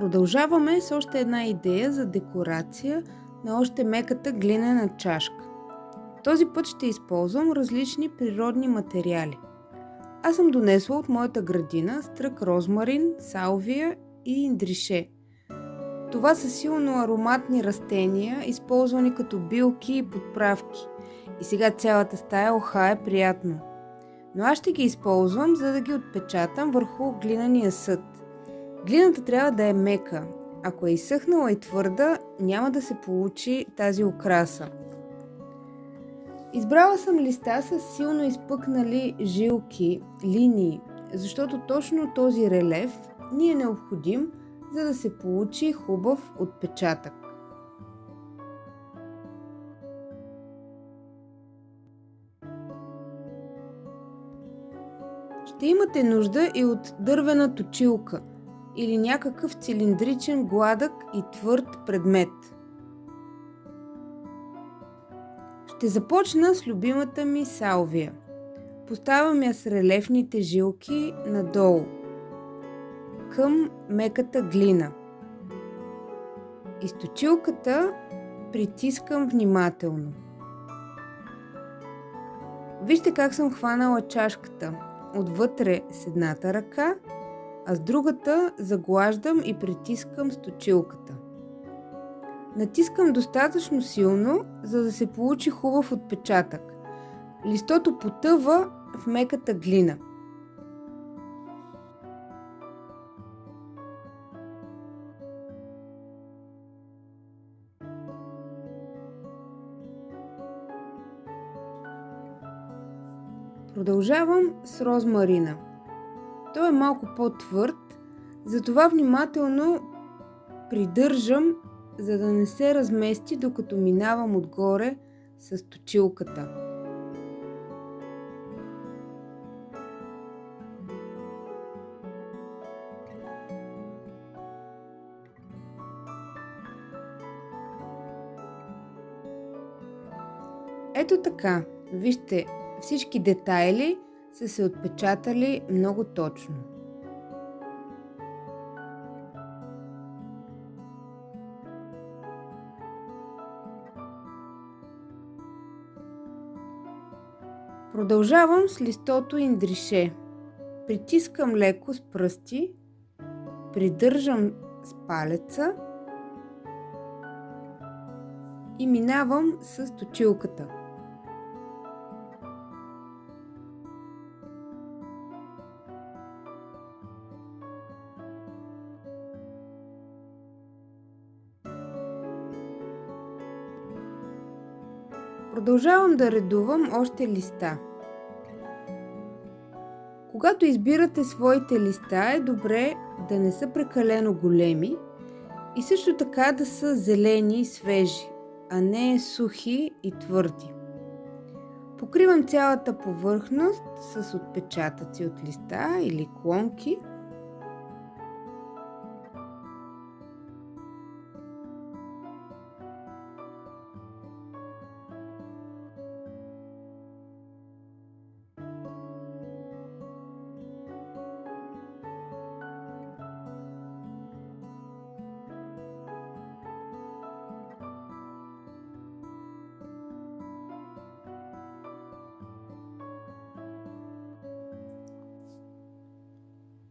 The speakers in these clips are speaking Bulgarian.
Продължаваме с още една идея за декорация на още меката глинена чашка. Този път ще използвам различни природни материали. Аз съм донесла от моята градина стрък розмарин, салвия и индрише. Това са силно ароматни растения, използвани като билки и подправки. И сега цялата стая охае приятно. Но аз ще ги използвам, за да ги отпечатам върху глинения съд. Глината трябва да е мека. Ако е изсъхнала и твърда, няма да се получи тази украса. Избрала съм листа с силно изпъкнали жилки, линии, защото точно този релеф ни е необходим, за да се получи хубав отпечатък. Ще имате нужда и от дървена точилка или някакъв цилиндричен, гладък и твърд предмет. Ще започна с любимата ми салвия. Поставям я с релефните жилки надолу, към меката глина. Източилката притискам внимателно. Вижте как съм хванала чашката. Отвътре с едната ръка, а с другата заглаждам и притискам сточилката. Натискам достатъчно силно, за да се получи хубав отпечатък. Листото потъва в меката глина. Продължавам с розмарина. Той е малко по-твърд, затова внимателно придържам, за да не се размести, докато минавам отгоре с точилката. Ето така, вижте, всички детайли са се отпечатали много точно. Продължавам с листото индрише. Притискам леко с пръсти, придържам с палеца и минавам с точилката. Продължавам да редувам още листа. Когато избирате своите листа, е добре да не са прекалено големи и също така да са зелени и свежи, а не сухи и твърди. Покривам цялата повърхност с отпечатъци от листа или клонки.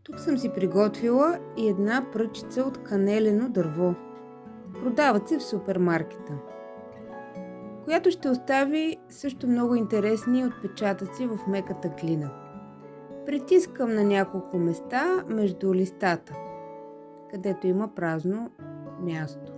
Тук съм си приготвила и една пръчица от канелено дърво. Продават се в супермаркета, която ще остави също много интересни отпечатъци в меката глина. Притискам на няколко места между листата, където има празно място.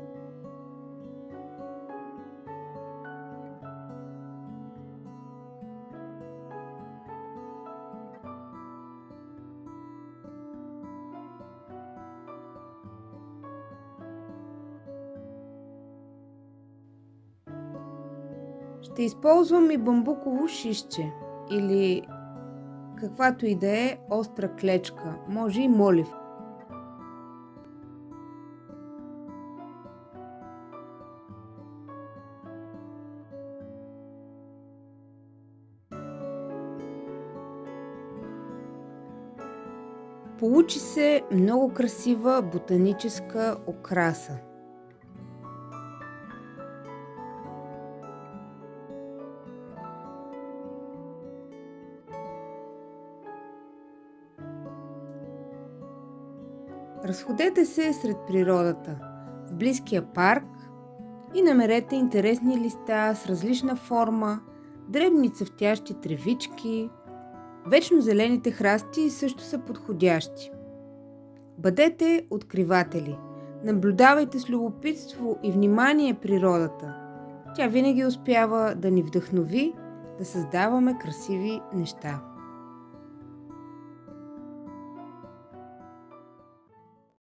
Ще използвам и бамбуково шишче или каквато и да е остра клечка, може и молив. Получи се много красива ботаническа окраса. Разходете се сред природата, в близкия парк и намерете интересни листа с различна форма, дребни цъфтящи тревички. Вечно зелените храсти също са подходящи. Бъдете откриватели. Наблюдавайте с любопитство и внимание природата. Тя винаги успява да ни вдъхнови да създаваме красиви неща.